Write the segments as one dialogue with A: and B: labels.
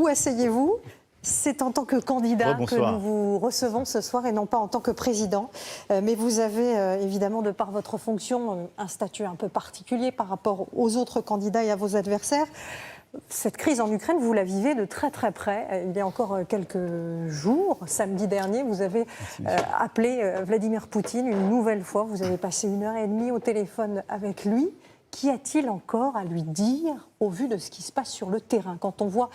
A: Où asseyez-vous ? C'est en tant que candidat que
B: Bonsoir.
A: nous vous recevons ce soir et non pas en tant que président. Mais vous avez évidemment, de par votre fonction, un statut un peu particulier par rapport aux autres candidats et à vos adversaires. Cette crise en Ukraine, vous la vivez de très très près. Il y a encore quelques jours, samedi dernier, vous avez appelé Vladimir Poutine une nouvelle fois. Vous avez passé 1h30 au téléphone avec lui. Qu'y a-t-il encore à lui dire au vu de ce qui se passe sur le terrain ? Quand on voit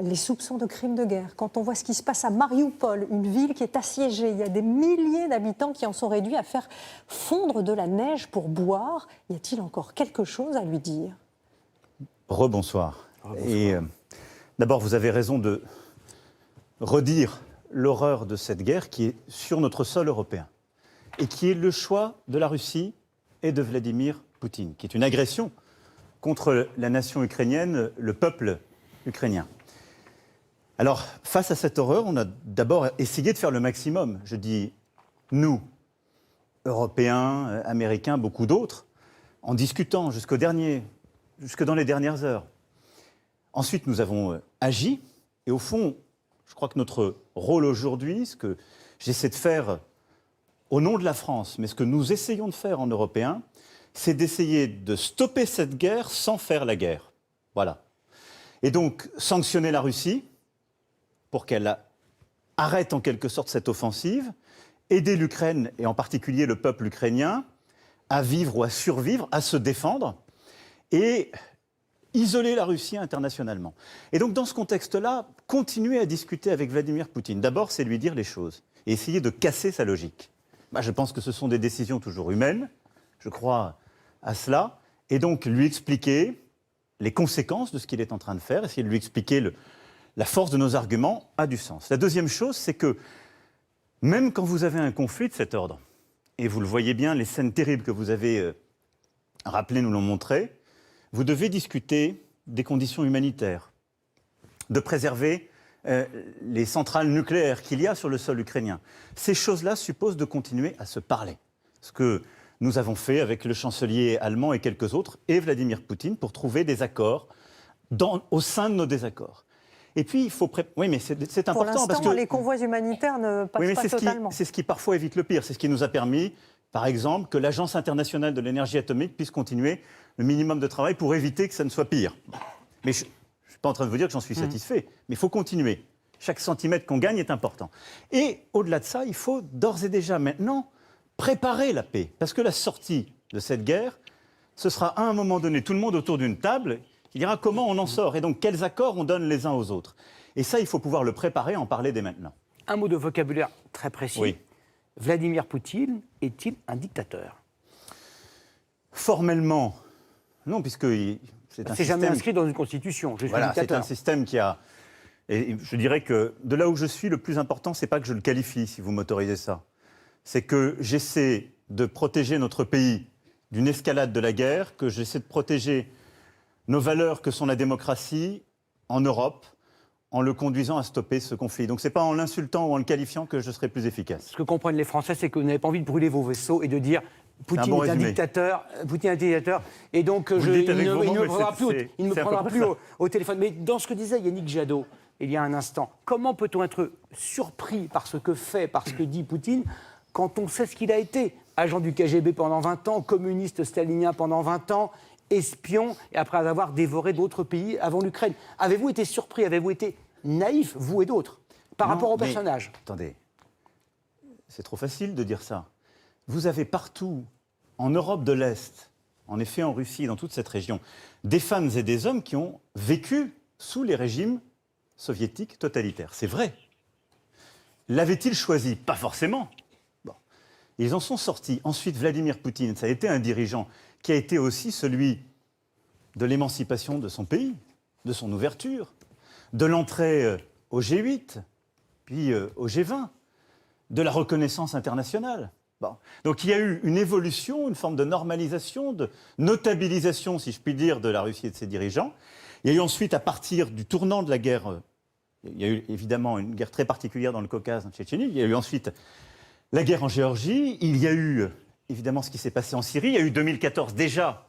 A: les soupçons de crimes de guerre, quand on voit ce qui se passe à Marioupol, une ville qui est assiégée, il y a des milliers d'habitants qui en sont réduits à faire fondre de la neige pour boire. Y a-t-il encore quelque chose à lui dire ?
B: Rebonsoir. Et d'abord, vous avez raison de redire l'horreur de cette guerre qui est sur notre sol européen et qui est le choix de la Russie et de Vladimir Poutine, qui est une agression contre la nation ukrainienne, le peuple ukrainien. Alors, face à cette horreur, on a d'abord essayé de faire le maximum. Je dis nous, Européens, Américains, beaucoup d'autres, en discutant jusque dans les dernières heures. Ensuite, nous avons agi. Et au fond, je crois que notre rôle aujourd'hui, ce que j'essaie de faire au nom de la France, mais ce que nous essayons de faire en Européens, c'est d'essayer de stopper cette guerre sans faire la guerre. Voilà. Et donc, sanctionner la Russie pour qu'elle arrête en quelque sorte cette offensive, aider l'Ukraine, et en particulier le peuple ukrainien, à vivre ou à survivre, à se défendre, et isoler la Russie internationalement. Et donc, dans ce contexte-là, continuer à discuter avec Vladimir Poutine. D'abord, c'est lui dire les choses, et essayer de casser sa logique. Je pense que ce sont des décisions toujours humaines, je crois à cela, et donc lui expliquer les conséquences de ce qu'il est en train de faire, essayer de lui expliquer la force de nos arguments a du sens. La deuxième chose, c'est que même quand vous avez un conflit de cet ordre, et vous le voyez bien, les scènes terribles que vous avez rappelées nous l'ont montré, vous devez discuter des conditions humanitaires, de préserver les centrales nucléaires qu'il y a sur le sol ukrainien. Ces choses-là supposent de continuer à se parler. Ce que nous avons fait avec le chancelier allemand et quelques autres, et Vladimir Poutine, pour trouver des accords au sein de nos désaccords. Et puis, il faut... Oui, mais c'est important.
A: Pour l'instant,
B: parce que...
A: les convois humanitaires ne passent pas totalement.
B: C'est ce qui parfois évite le pire. C'est ce qui nous a permis, par exemple, que l'Agence internationale de l'énergie atomique puisse continuer le minimum de travail pour éviter que ça ne soit pire. Mais je ne suis pas en train de vous dire que j'en suis satisfait, mais il faut continuer. Chaque centimètre qu'on gagne est important. Et au-delà de ça, il faut d'ores et déjà maintenant préparer la paix. Parce que la sortie de cette guerre, ce sera à un moment donné, tout le monde autour d'une table qui dira comment on en sort et donc quels accords on donne les uns aux autres. Et ça, il faut pouvoir le préparer, en parler dès maintenant.
C: Un mot de vocabulaire très précis.
B: Oui.
C: Vladimir Poutine est-il un dictateur ?
B: Formellement, non, puisque c'est un
C: C'est jamais inscrit dans une constitution. Je suis un
B: c'est
C: dictateur.
B: un système qui a... Et je dirais que de là où je suis, le plus important, c'est pas que je le qualifie, si vous m'autorisez ça. C'est que j'essaie de protéger notre pays d'une escalade de la guerre, que j'essaie de protéger nos valeurs que sont la démocratie en Europe, en le conduisant à stopper ce conflit. Donc c'est pas en l'insultant ou en le qualifiant que je serai plus efficace.
C: Ce que comprennent les Français, c'est que vous n'avez pas envie de brûler vos vaisseaux et de dire Poutine est un dictateur, et donc il ne me prendra plus au téléphone. Mais dans ce que disait Yannick Jadot il y a un instant, comment peut-on être surpris par ce que fait, par ce que dit Poutine, quand on sait ce qu'il a été ? Agent du KGB pendant 20 ans, communiste stalinien pendant 20 ans, espion, et après avoir dévoré d'autres pays avant l'Ukraine. Avez-vous été surpris, avez-vous été naïf, vous et d'autres, par rapport au personnage ?
B: Attendez, c'est trop facile de dire ça. Vous avez partout, en Europe de l'Est, en effet en Russie, dans toute cette région, des femmes et des hommes qui ont vécu sous les régimes soviétiques totalitaires. C'est vrai. L'avaient-ils choisi ? Pas forcément. Bon. Ils en sont sortis. Ensuite, Vladimir Poutine, ça a été un dirigeant qui a été aussi celui de l'émancipation de son pays, de son ouverture, de l'entrée au G8, puis au G20, de la reconnaissance internationale. Bon. Donc il y a eu une évolution, une forme de normalisation, de notabilisation, si je puis dire, de la Russie et de ses dirigeants. Il y a eu ensuite, à partir du tournant de la guerre, il y a eu évidemment une guerre très particulière dans le Caucase, en Tchétchénie, il y a eu ensuite la guerre en Géorgie, il y a eu évidemment ce qui s'est passé en Syrie, il y a eu 2014 déjà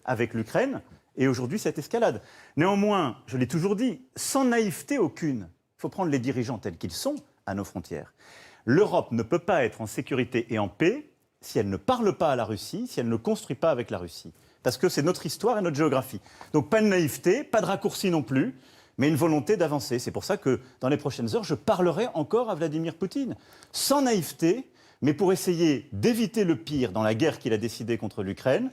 B: avec l'Ukraine, et aujourd'hui cette escalade. Néanmoins, je l'ai toujours dit, sans naïveté aucune, il faut prendre les dirigeants tels qu'ils sont à nos frontières. L'Europe ne peut pas être en sécurité et en paix si elle ne parle pas à la Russie, si elle ne construit pas avec la Russie. Parce que c'est notre histoire et notre géographie. Donc pas de naïveté, pas de raccourci non plus, mais une volonté d'avancer. C'est pour ça que dans les prochaines heures, je parlerai encore à Vladimir Poutine, sans naïveté, mais pour essayer d'éviter le pire dans la guerre qu'il a décidée contre l'Ukraine,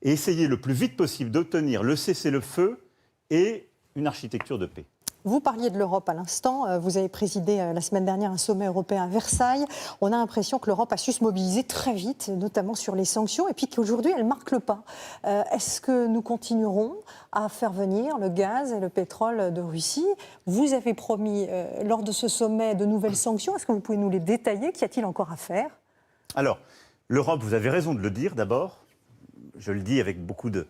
B: et essayer le plus vite possible d'obtenir le cessez-le-feu et une architecture de paix.
A: Vous parliez de l'Europe à l'instant, vous avez présidé la semaine dernière un sommet européen à Versailles. On a l'impression que l'Europe a su se mobiliser très vite, notamment sur les sanctions, et puis qu'aujourd'hui elle marque le pas. Est-ce que nous continuerons à faire venir le gaz et le pétrole de Russie? Vous avez promis lors de ce sommet de nouvelles sanctions, est-ce que vous pouvez nous les détailler? Qu'y a-t-il encore à faire?
B: Alors, l'Europe, vous avez raison de le dire d'abord, je le dis avec beaucoup de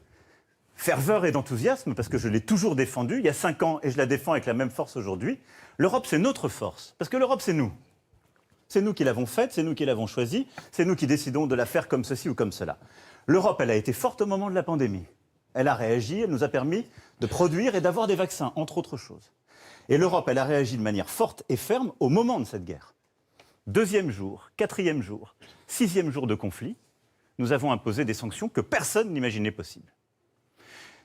B: ferveur et d'enthousiasme, parce que je l'ai toujours défendu il y a 5 ans, et je la défends avec la même force aujourd'hui. L'Europe, c'est notre force, parce que l'Europe, c'est nous. C'est nous qui l'avons faite, c'est nous qui l'avons choisie, c'est nous qui décidons de la faire comme ceci ou comme cela. L'Europe, elle a été forte au moment de la pandémie. Elle a réagi, elle nous a permis de produire et d'avoir des vaccins, entre autres choses. Et l'Europe, elle a réagi de manière forte et ferme au moment de cette guerre. 2e jour, 4e jour, 6e jour de conflit, nous avons imposé des sanctions que personne n'imaginait possibles.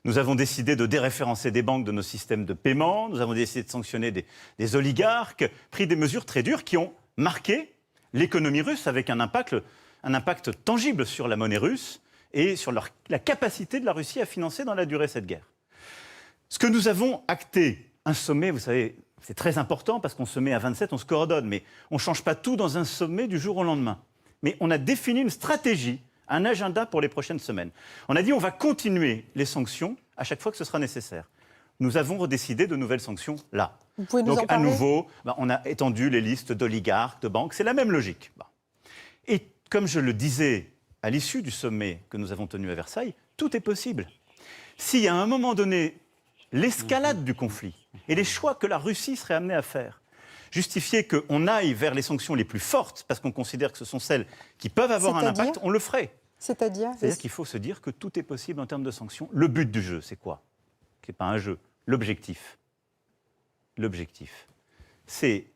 B: Nous avons décidé de déréférencer des banques de nos systèmes de paiement, nous avons décidé de sanctionner des oligarques, pris des mesures très dures qui ont marqué l'économie russe avec un impact tangible sur la monnaie russe et sur la capacité de la Russie à financer dans la durée cette guerre. Ce que nous avons acté, un sommet, vous savez, c'est très important parce qu'on se met à 27, on se coordonne, mais on ne change pas tout dans un sommet du jour au lendemain. Mais on a défini une stratégie, un agenda pour les prochaines semaines. On a dit on va continuer les sanctions à chaque fois que ce sera nécessaire. Nous avons redécidé de nouvelles sanctions là.
A: Vous pouvez nous
B: Donc
A: en parler ?
B: à nouveau, on a étendu les listes d'oligarques, de banques, c'est la même logique. Et comme je le disais à l'issue du sommet que nous avons tenu à Versailles, tout est possible. S'il y a à un moment donné l'escalade du conflit et les choix que la Russie serait amenée à faire, justifier qu'on aille vers les sanctions les plus fortes, parce qu'on considère que ce sont celles qui peuvent avoir un impact, on le ferait.
A: C'est-à-dire
B: qu'il faut se dire que tout est possible en termes de sanctions. Le but du jeu, c'est quoi? Ce n'est pas un jeu. L'objectif, c'est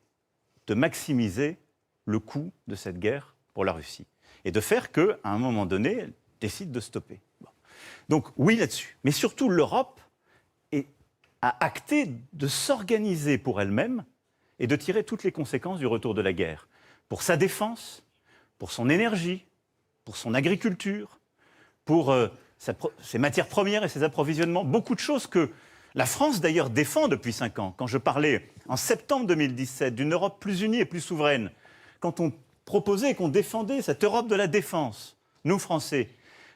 B: de maximiser le coût de cette guerre pour la Russie et de faire qu'à un moment donné, elle décide de stopper. Bon. Donc oui là-dessus. Mais surtout, l'Europe a acté de s'organiser pour elle-même et de tirer toutes les conséquences du retour de la guerre. Pour sa défense, pour son énergie, pour son agriculture, pour ses matières premières et ses approvisionnements. Beaucoup de choses que la France d'ailleurs défend depuis 5 ans. Quand je parlais en septembre 2017 d'une Europe plus unie et plus souveraine, quand on proposait et qu'on défendait cette Europe de la défense, nous Français,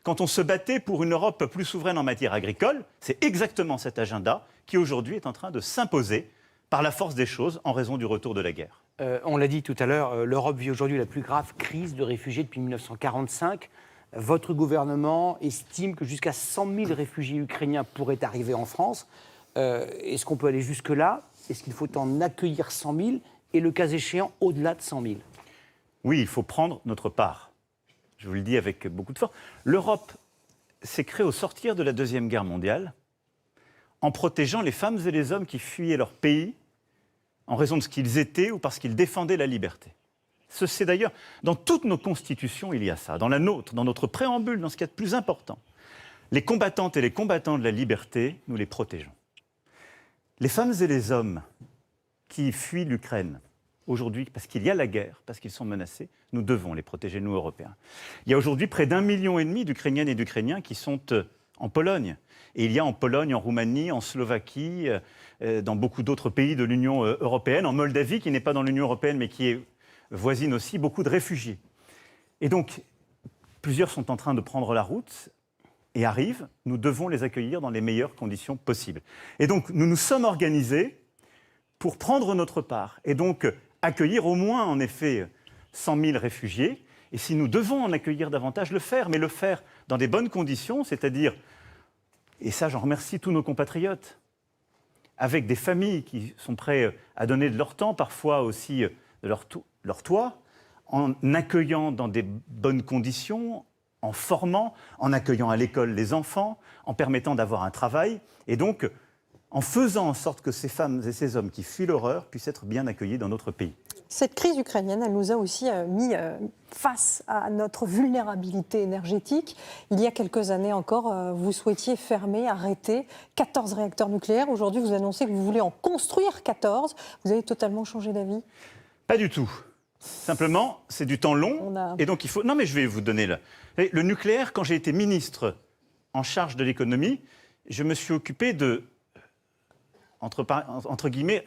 B: quand on se battait pour une Europe plus souveraine en matière agricole, c'est exactement cet agenda qui aujourd'hui est en train de s'imposer par la force des choses en raison du retour de la guerre.
C: On l'a dit tout à l'heure, l'Europe vit aujourd'hui la plus grave crise de réfugiés depuis 1945. Votre gouvernement estime que jusqu'à 100 000 réfugiés ukrainiens pourraient arriver en France. Est-ce qu'on peut aller jusque-là? Est-ce qu'il faut en accueillir 100 000 et le cas échéant au-delà de 100 000?
B: Oui, il faut prendre notre part. Je vous le dis avec beaucoup de force. L'Europe s'est créée au sortir de la Deuxième Guerre mondiale en protégeant les femmes et les hommes qui fuyaient leur pays en raison de ce qu'ils étaient ou parce qu'ils défendaient la liberté. C'est d'ailleurs, dans toutes nos constitutions, il y a ça. Dans la nôtre, dans notre préambule, dans ce qu'il y a de plus important. Les combattantes et les combattants de la liberté, nous les protégeons. Les femmes et les hommes qui fuient l'Ukraine, aujourd'hui, parce qu'il y a la guerre, parce qu'ils sont menacés, nous devons les protéger, nous, Européens. Il y a aujourd'hui près d'1,5 million d'Ukrainiennes et d'Ukrainiens qui sont en Pologne. Et il y a en Pologne, en Roumanie, en Slovaquie, dans beaucoup d'autres pays de l'Union européenne, en Moldavie, qui n'est pas dans l'Union européenne, mais qui est voisine aussi, beaucoup de réfugiés. Et donc, plusieurs sont en train de prendre la route et arrivent. Nous devons les accueillir dans les meilleures conditions possibles. Et donc, nous nous sommes organisés pour prendre notre part et donc accueillir au moins, en effet, 100 000 réfugiés. Et si nous devons en accueillir davantage, le faire, mais le faire dans des bonnes conditions, c'est-à-dire, et ça j'en remercie tous nos compatriotes, avec des familles qui sont prêtes à donner de leur temps, parfois aussi de leur toit, en accueillant dans des bonnes conditions, en formant, en accueillant à l'école les enfants, en permettant d'avoir un travail, et donc en faisant en sorte que ces femmes et ces hommes qui fuient l'horreur puissent être bien accueillis dans notre pays.
A: Cette crise ukrainienne, elle nous a aussi mis face à notre vulnérabilité énergétique. Il y a quelques années encore, vous souhaitiez fermer, arrêter 14 réacteurs nucléaires. Aujourd'hui, vous annoncez que vous voulez en construire 14. Vous avez totalement changé d'avis?
B: Pas du tout. Simplement, c'est du temps long. Et donc il faut... Non, mais je vais vous donner le nucléaire. Quand j'ai été ministre en charge de l'économie, je me suis occupé de, entre guillemets,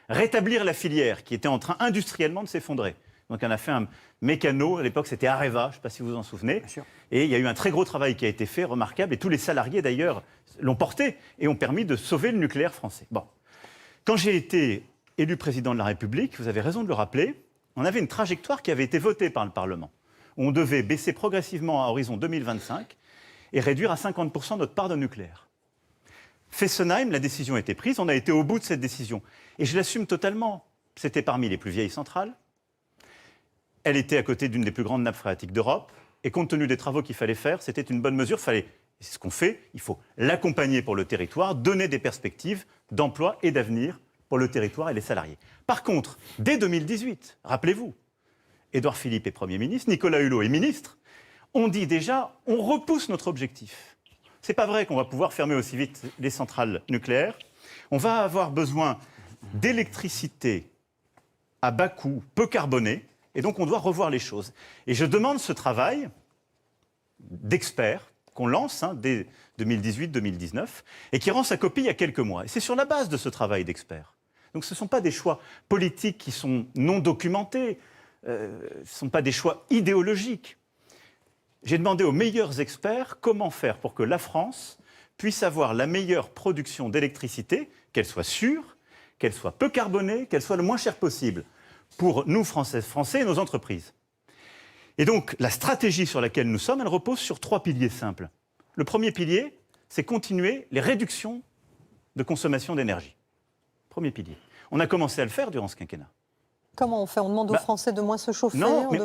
B: rétablir la filière qui était en train industriellement de s'effondrer. Donc on a fait un mécano, à l'époque c'était Areva, je ne sais pas si vous vous en souvenez. Et il y a eu un très gros travail qui a été fait, remarquable, et tous les salariés d'ailleurs l'ont porté et ont permis de sauver le nucléaire français. Bon. Quand j'ai été élu président de la République, vous avez raison de le rappeler, on avait une trajectoire qui avait été votée par le Parlement. On devait baisser progressivement à horizon 2025 et réduire à 50% notre part de nucléaire. Fessenheim, la décision a été prise, on a été au bout de cette décision. Et je l'assume totalement. C'était parmi les plus vieilles centrales. Elle était à côté d'une des plus grandes nappes phréatiques d'Europe. Et compte tenu des travaux qu'il fallait faire, c'était une bonne mesure. C'est ce qu'on fait. Il faut l'accompagner pour le territoire, donner des perspectives d'emploi et d'avenir pour le territoire et les salariés. Par contre, dès 2018, rappelez-vous, Édouard Philippe est Premier ministre, Nicolas Hulot est ministre. On dit déjà, on repousse notre objectif. C'est pas vrai qu'on va pouvoir fermer aussi vite les centrales nucléaires. On va avoir besoin d'électricité à bas coût, peu carbonée, et donc on doit revoir les choses. Et je demande ce travail d'experts qu'on lance dès 2018-2019 et qui rend sa copie il y a quelques mois. Et c'est sur la base de ce travail d'experts. Donc ce ne sont pas des choix politiques qui sont non documentés, ce ne sont pas des choix idéologiques. J'ai demandé aux meilleurs experts comment faire pour que la France puisse avoir la meilleure production d'électricité, qu'elle soit sûre, qu'elle soit peu carbonée, qu'elle soit le moins chère possible pour nous, Françaises, Français et nos entreprises. Et donc, la stratégie sur laquelle nous sommes, elle repose sur 3 piliers simples. Le premier pilier, c'est continuer les réductions de consommation d'énergie. Premier pilier. On a commencé à le faire durant ce quinquennat.
A: Comment on fait? On demande aux Français de moins se chauffer?
B: Non, mais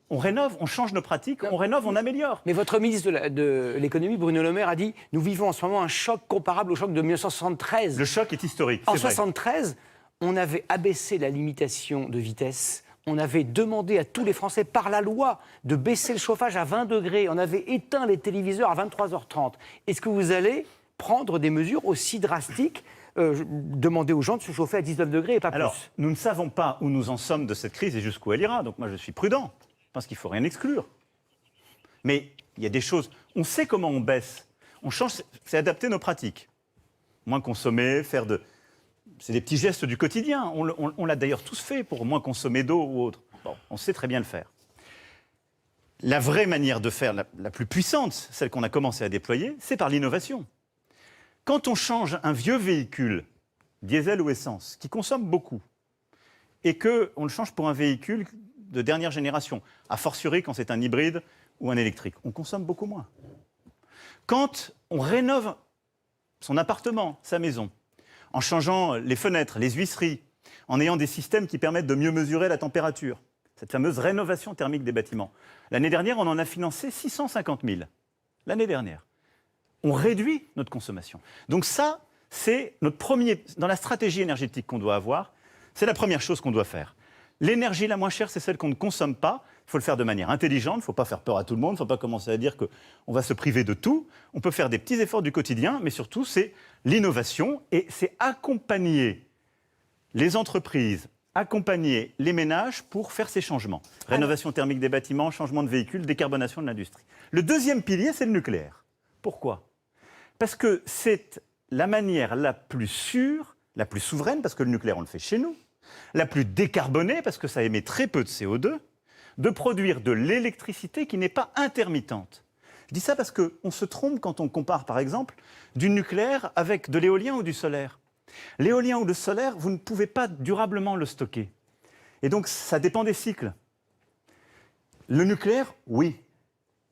B: on rénove, on change nos pratiques, on rénove, on améliore.
C: Mais votre ministre de l'économie, Bruno Le Maire, a dit « Nous vivons en ce moment un choc comparable au choc de 1973 ».
B: Le choc est historique,
C: En 1973, on avait abaissé la limitation de vitesse. On avait demandé à tous les Français, par la loi, de baisser le chauffage à 20 degrés. On avait éteint les téléviseurs à 23h30. Est-ce que vous allez prendre des mesures aussi drastiques, demander aux gens de se chauffer à 19 degrés et pas plus?
B: Alors, nous ne savons pas où nous en sommes de cette crise et jusqu'où elle ira. Donc moi, je suis prudent. Je pense qu'il ne faut rien exclure. Mais il y a des choses... On sait comment on baisse. On change, c'est adapter nos pratiques. Moins consommer, faire de... C'est des petits gestes du quotidien. On l'a d'ailleurs tous fait pour moins consommer d'eau ou autre. Bon, on sait très bien le faire. La vraie manière de faire, la plus puissante, celle qu'on a commencé à déployer, c'est par l'innovation. Quand on change un vieux véhicule, diesel ou essence, qui consomme beaucoup, et qu'on le change pour un véhicule de dernière génération, a fortiori quand c'est un hybride ou un électrique, on consomme beaucoup moins. Quand on rénove son appartement, sa maison, en changeant les fenêtres, les huisseries, en ayant des systèmes qui permettent de mieux mesurer la température, cette fameuse rénovation thermique des bâtiments. L'année dernière, on en a financé 650 000. L'année dernière. On réduit notre consommation. Donc ça, c'est notre premier... Dans la stratégie énergétique qu'on doit avoir, c'est la première chose qu'on doit faire. L'énergie la moins chère, c'est celle qu'on ne consomme pas. Il faut le faire de manière intelligente, il ne faut pas faire peur à tout le monde, il ne faut pas commencer à dire qu'on va se priver de tout. On peut faire des petits efforts du quotidien, mais surtout, c'est l'innovation et c'est accompagner les entreprises, accompagner les ménages pour faire ces changements. Rénovation thermique des bâtiments, changement de véhicules, décarbonation de l'industrie. Le deuxième pilier, c'est le nucléaire. Pourquoi ? Parce que c'est la manière la plus sûre, la plus souveraine, parce que le nucléaire, on le fait chez nous, la plus décarbonée, parce que ça émet très peu de CO2, de produire de l'électricité qui n'est pas intermittente. Je dis ça parce qu'on se trompe quand on compare, par exemple, du nucléaire avec de l'éolien ou du solaire. L'éolien ou le solaire, vous ne pouvez pas durablement le stocker. Et donc, ça dépend des cycles. Le nucléaire, oui.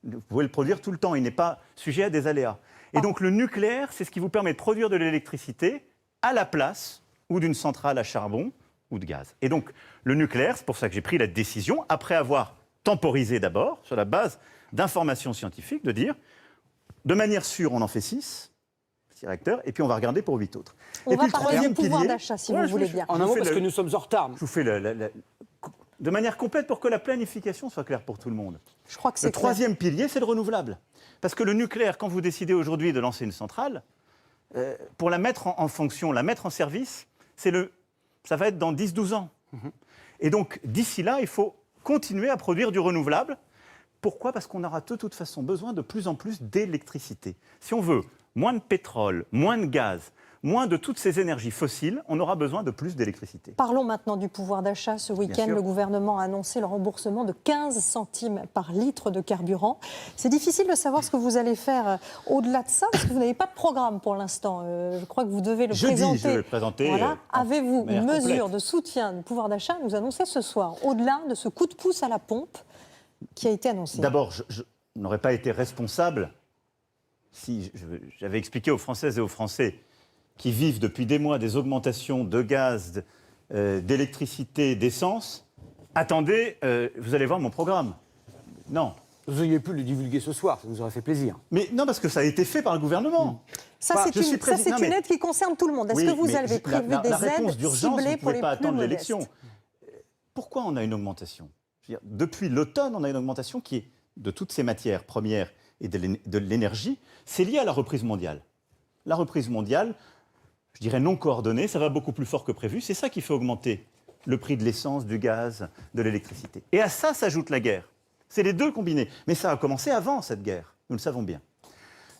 B: Vous pouvez le produire tout le temps, il n'est pas sujet à des aléas. Et donc, le nucléaire, c'est ce qui vous permet de produire de l'électricité à la place ou d'une centrale à charbon ou de gaz. Et donc, le nucléaire, c'est pour ça que j'ai pris la décision, après avoir temporiser d'abord, sur la base d'informations scientifiques, de dire, de manière sûre, on en fait 6 réacteurs, et puis on va regarder pour 8 autres.
A: On va parler du pouvoir d'achat, si vous voulez bien.
C: En un mot, parce que nous sommes en retard.
B: Je vous fais de manière complète pour que la planification soit claire pour tout le monde.
A: Je crois que c'est
B: le troisième pilier, c'est le renouvelable. Parce que le nucléaire, quand vous décidez aujourd'hui de lancer une centrale, pour la mettre en fonction, la mettre en service, ça va être dans 10-12 ans. Et donc, d'ici là, il faut continuer à produire du renouvelable. Pourquoi ? Parce qu'on aura de toute façon besoin de plus en plus d'électricité. Si on veut moins de pétrole, moins de gaz, moins de toutes ces énergies fossiles, on aura besoin de plus d'électricité.
A: Parlons maintenant du pouvoir d'achat. Ce week-end, le gouvernement a annoncé le remboursement de 15 centimes par litre de carburant. C'est difficile de savoir ce que vous allez faire au-delà de ça, parce que vous n'avez pas de programme pour l'instant. Je crois que vous devez le présenter.
B: Je vais le présenter.
A: Voilà. Avez-vous une mesure de soutien du pouvoir d'achat à nous annoncer ce soir, au-delà de ce coup de pouce à la pompe qui a été annoncé?
B: D'abord, je n'aurais pas été responsable si j'avais expliqué aux Françaises et aux Français qui vivent depuis des mois des augmentations de gaz, d'électricité, d'essence. Attendez, vous allez voir mon programme. Non.
C: Vous auriez pu le divulguer ce soir, ça nous aurait fait plaisir.
B: Mais non, parce que ça a été fait par le gouvernement.
A: Ça, c'est une aide qui concerne tout le monde. Est-ce que vous avez prévu des aides ciblées pour les plus modestes ?
B: Pourquoi on a une augmentation ? Depuis l'automne, on a une augmentation qui est de toutes ces matières premières et de l'énergie. C'est lié à la reprise mondiale. La reprise mondiale, je dirais non coordonnée, ça va beaucoup plus fort que prévu. C'est ça qui fait augmenter le prix de l'essence, du gaz, de l'électricité. Et à ça s'ajoute la guerre. C'est les deux combinés. Mais ça a commencé avant cette guerre, nous le savons bien.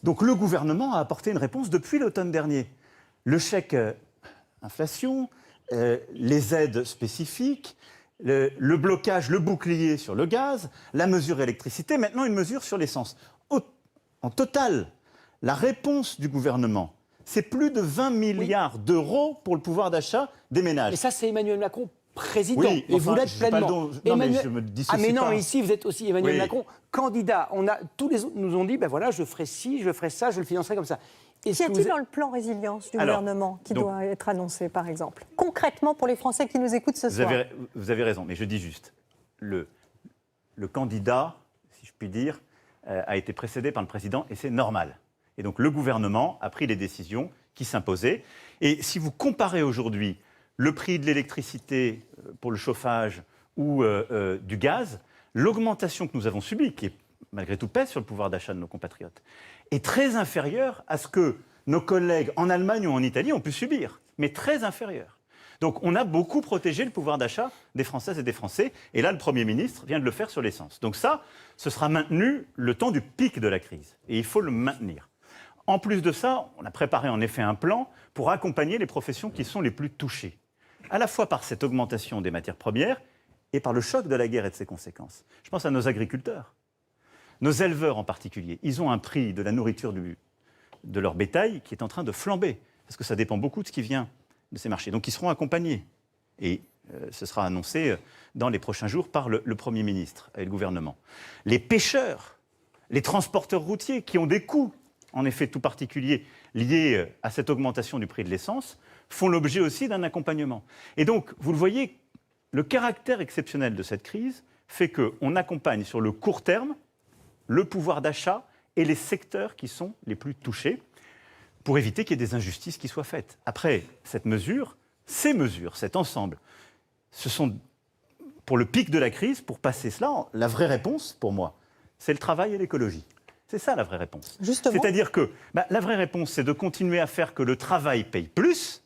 B: Donc le gouvernement a apporté une réponse depuis l'automne dernier. Le chèque inflation, les aides spécifiques, le blocage, le bouclier sur le gaz, la mesure électricité, maintenant une mesure sur l'essence. En total, la réponse du gouvernement, c'est plus de 20 milliards d'euros pour le pouvoir d'achat des ménages.
C: Et ça, c'est Emmanuel Macron, président.
B: Oui,
C: et vous l'êtes pleinement.
B: Non, mais je me dissocie
C: mais non,
B: pas.
C: mais ici, vous êtes aussi Emmanuel Macron, candidat. Tous les autres nous ont dit, ben voilà, je ferai ci, je ferai ça, je le financerai comme ça.
A: Qu'y a-t-il dans le plan résilience du gouvernement qui doit être annoncé, par exemple, concrètement pour les Français qui nous écoutent ce soir?
B: Vous avez raison, mais je dis juste, le candidat, si je puis dire, a été précédé par le président, et c'est normal. Et donc le gouvernement a pris les décisions qui s'imposaient. Et si vous comparez aujourd'hui le prix de l'électricité pour le chauffage ou du gaz, l'augmentation que nous avons subie, qui est malgré tout pèse sur le pouvoir d'achat de nos compatriotes, est très inférieure à ce que nos collègues en Allemagne ou en Italie ont pu subir, mais très inférieure. Donc on a beaucoup protégé le pouvoir d'achat des Françaises et des Français, et là le Premier ministre vient de le faire sur l'essence. Donc ça, ce sera maintenu le temps du pic de la crise, et il faut le maintenir. En plus de ça, on a préparé en effet un plan pour accompagner les professions qui sont les plus touchées, à la fois par cette augmentation des matières premières et par le choc de la guerre et de ses conséquences. Je pense à nos agriculteurs, nos éleveurs en particulier. Ils ont un prix de la nourriture de leur bétail qui est en train de flamber, parce que ça dépend beaucoup de ce qui vient de ces marchés. Donc ils seront accompagnés. Et ce sera annoncé dans les prochains jours par le Premier ministre et le gouvernement. Les pêcheurs, les transporteurs routiers qui ont des coûts, en effet tout particuliers, liés à cette augmentation du prix de l'essence, font l'objet aussi d'un accompagnement. Et donc, vous le voyez, le caractère exceptionnel de cette crise fait qu'on accompagne sur le court terme le pouvoir d'achat et les secteurs qui sont les plus touchés, pour éviter qu'il y ait des injustices qui soient faites. Après, ces mesures, cet ensemble, ce sont, pour le pic de la crise, pour passer cela, la vraie réponse, pour moi, c'est le travail et l'écologie. C'est ça la vraie réponse.
A: Justement.
B: C'est-à-dire que la vraie réponse, c'est de continuer à faire que le travail paye plus,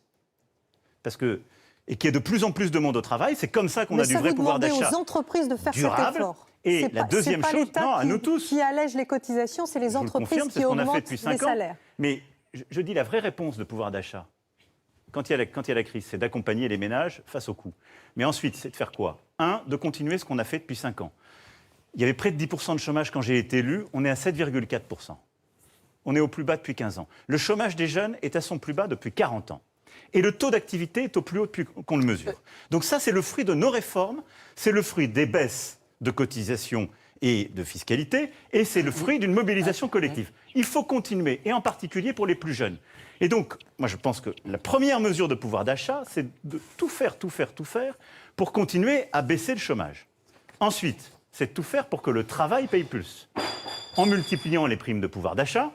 B: et qu'il y ait de plus en plus de monde au travail. C'est comme ça qu'on a du vrai pouvoir d'achat.
A: Mais ça, vous demandez aux entreprises de faire cet effort.
B: Et la deuxième chose,
A: à nous tous, qui allège les cotisations, c'est les entreprises qui augmentent les salaires.
B: Mais je dis la vraie réponse de pouvoir d'achat, quand il y a la crise, c'est d'accompagner les ménages face aux coûts. Mais ensuite, c'est de faire quoi ? De continuer ce qu'on a fait depuis 5 ans. Il y avait près de 10% de chômage quand j'ai été élu, on est à 7,4%. On est au plus bas depuis 15 ans. Le chômage des jeunes est à son plus bas depuis 40 ans. Et le taux d'activité est au plus haut depuis qu'on le mesure. Donc ça, c'est le fruit de nos réformes, c'est le fruit des baisses de cotisations et de fiscalité, et c'est le fruit d'une mobilisation collective. Il faut continuer, et en particulier pour les plus jeunes. Et donc, moi je pense que la première mesure de pouvoir d'achat, c'est de tout faire pour continuer à baisser le chômage. Ensuite, c'est de tout faire pour que le travail paye plus. En multipliant les primes de pouvoir d'achat,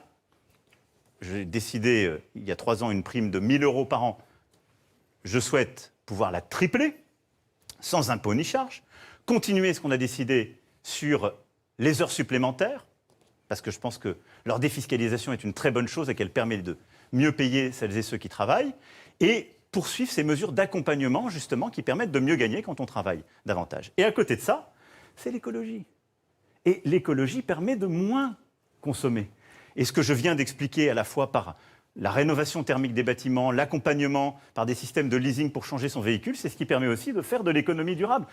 B: j'ai décidé il y a 3 ans une prime de 1 000 € par an. Je souhaite pouvoir la tripler, sans impôt ni charge. Continuer ce qu'on a décidé sur les heures supplémentaires, parce que je pense que leur défiscalisation est une très bonne chose et qu'elle permet de mieux payer celles et ceux qui travaillent. Et poursuivre ces mesures d'accompagnement, justement, qui permettent de mieux gagner quand on travaille davantage. Et à côté de ça, c'est l'écologie. Et l'écologie permet de moins consommer. Et ce que je viens d'expliquer à la fois par la rénovation thermique des bâtiments, l'accompagnement par des systèmes de leasing pour changer son véhicule, c'est ce qui permet aussi de faire de l'économie durable.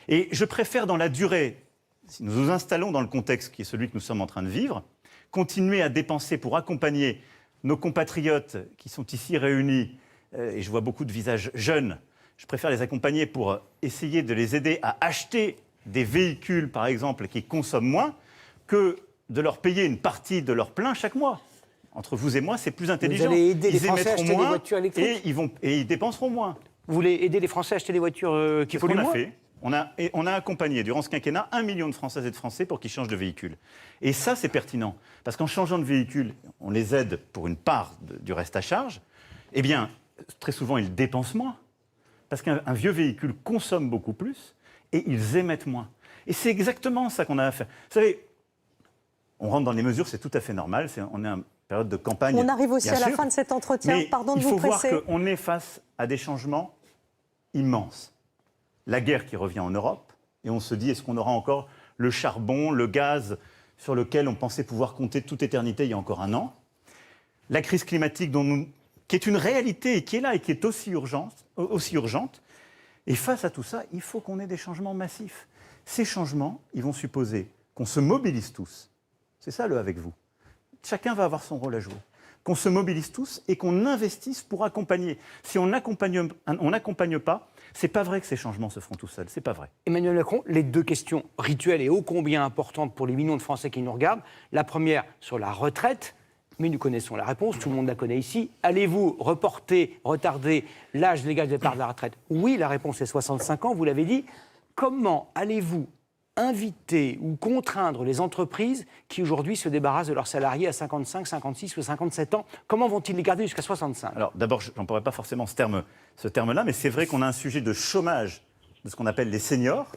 B: Et je préfère dans la durée, si nous nous installons dans le contexte qui est celui que nous sommes en train de vivre, continuer à dépenser pour accompagner nos compatriotes qui sont ici réunis, et je vois beaucoup de visages jeunes, je préfère les accompagner pour essayer de les aider à acheter des véhicules, par exemple, qui consomment moins, que de leur payer une partie de leur plein chaque mois. Entre vous et moi, c'est plus intelligent.
C: Vous allez aider les
B: ils
C: Français à acheter
B: moins
C: des voitures électriques
B: et ils dépenseront moins.
C: Vous voulez aider les Français à acheter des voitures qui polluent moins ?
B: C'est ce qu'on a fait. On a accompagné, durant ce quinquennat, 1 million de Françaises et de Français pour qu'ils changent de véhicule. Et ça, c'est pertinent. Parce qu'en changeant de véhicule, on les aide pour une part du reste à charge. Eh bien, très souvent, ils dépensent moins. Parce qu'un vieux véhicule consomme beaucoup plus et ils émettent moins. Et c'est exactement ça qu'on a à faire. Vous savez, on rentre dans les mesures, c'est tout à fait normal. On est en période de campagne.
A: On arrive aussi à la
B: sûr,
A: fin de cet entretien. Pardon de vous presser.
B: Il faut voir qu'on est face à des changements immenses. La guerre qui revient en Europe, et on se dit, est-ce qu'on aura encore le charbon, le gaz sur lequel on pensait pouvoir compter toute éternité il y a encore 1 an ? La crise climatique qui est une réalité et qui est là et qui est aussi urgente. Et face à tout ça, il faut qu'on ait des changements massifs. Ces changements, ils vont supposer qu'on se mobilise tous. C'est ça le « avec vous ». Chacun va avoir son rôle à jouer. Qu'on se mobilise tous et qu'on investisse pour accompagner. Si on n'accompagne pas, c'est pas vrai que ces changements se feront tout seuls. C'est pas vrai.
C: Emmanuel Macron, les 2 questions rituelles et ô combien importantes pour les millions de Français qui nous regardent. La première sur la retraite, mais nous connaissons la réponse, tout le monde la connaît ici. Allez-vous retarder l'âge légal de départ de la retraite ? Oui, la réponse est 65 ans, vous l'avez dit. Comment allez-vous inviter ou contraindre les entreprises qui aujourd'hui se débarrassent de leurs salariés à 55, 56 ou 57 ans ? Comment vont-ils les garder jusqu'à 65 ?
B: Alors d'abord, je n'emploierai pas forcément ce terme-là, mais c'est vrai qu'on a un sujet de chômage de ce qu'on appelle les seniors.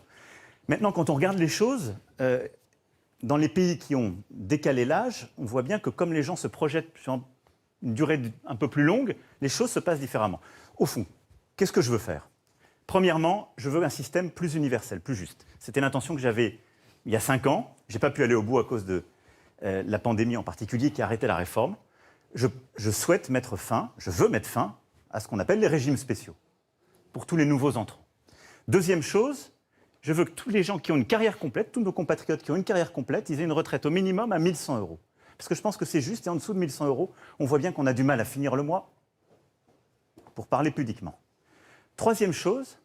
B: Maintenant, quand on regarde les choses, dans les pays qui ont décalé l'âge, on voit bien que comme les gens se projettent sur une durée un peu plus longue, les choses se passent différemment. Au fond, qu'est-ce que je veux faire ? Premièrement, je veux un système plus universel, plus juste. C'était l'intention que j'avais il y a 5 ans. Je n'ai pas pu aller au bout à cause de la pandémie en particulier qui a arrêté la réforme. Je veux mettre fin à ce qu'on appelle les régimes spéciaux pour tous les nouveaux entrants. Deuxième chose, je veux que tous les gens qui ont une carrière complète, tous nos compatriotes qui ont une carrière complète, ils aient une retraite au minimum à 1 100 €. Parce que je pense que c'est juste, et en dessous de 1 100 €, on voit bien qu'on a du mal à finir le mois, pour parler pudiquement. Troisième chose,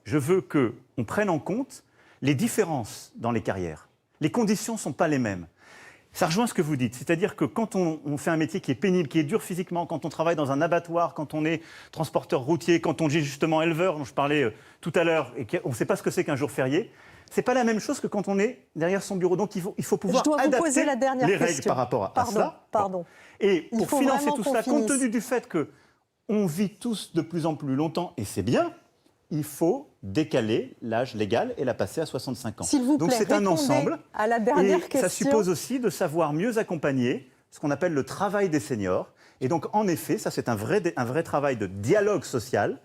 B: je veux qu'on prenne en compte les différences dans les carrières. Les conditions ne sont pas les mêmes. Ça rejoint ce que vous dites, c'est-à-dire que quand on fait un métier qui est pénible, qui est dur physiquement, quand on travaille dans un abattoir, quand on est transporteur routier, quand on est justement éleveur, dont je parlais tout à l'heure, et qu'on ne sait pas ce que c'est qu'un jour férié, c'est pas la même chose que quand on est derrière son bureau. Donc il faut pouvoir adapter les règles par rapport à cela.
A: Pardon.
B: Et pour financer tout cela, compte tenu du fait qu'on vit tous de plus en plus longtemps, et c'est bien, il faut décaler l'âge légal et la passer à 65 ans.
A: S'il vous plaît,
B: donc c'est un ensemble.
A: À la dernière
B: et
A: question.
B: Ça suppose aussi de savoir mieux accompagner ce qu'on appelle le travail des seniors. Et donc en effet, ça c'est un vrai travail de dialogue social.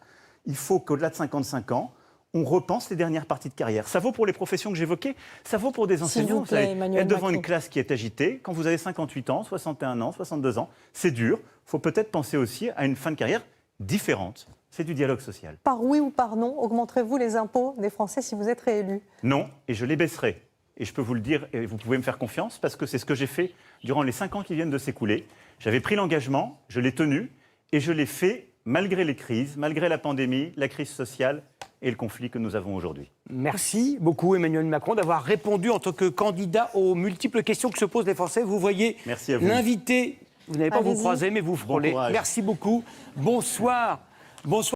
B: Il faut qu'au-delà de 55 ans, on repense les dernières parties de carrière. Ça vaut pour les professions que j'évoquais, ça vaut pour des enseignants.
A: Vous plaît,
B: être devant une classe qui est agitée, quand vous avez 58 ans, 61 ans, 62 ans, c'est dur. Il faut peut-être penser aussi à une fin de carrière différente. C'est du dialogue social.
A: Par oui ou par non, augmenterez-vous les impôts des Français si vous êtes réélu ?
B: Non, et je les baisserai. Et je peux vous le dire, et vous pouvez me faire confiance, parce que c'est ce que j'ai fait durant les 5 ans qui viennent de s'écouler. J'avais pris l'engagement, je l'ai tenu, et je l'ai fait malgré les crises, malgré la pandémie, la crise sociale et le conflit que nous avons aujourd'hui.
C: Merci beaucoup Emmanuel Macron d'avoir répondu en tant que candidat aux multiples questions que se posent les Français. Vous voyez l'invité, vous n'allez pas vous croiser, mais vous frôlez.
B: Bon courage.
C: Merci beaucoup. Bonsoir. Bonsoir.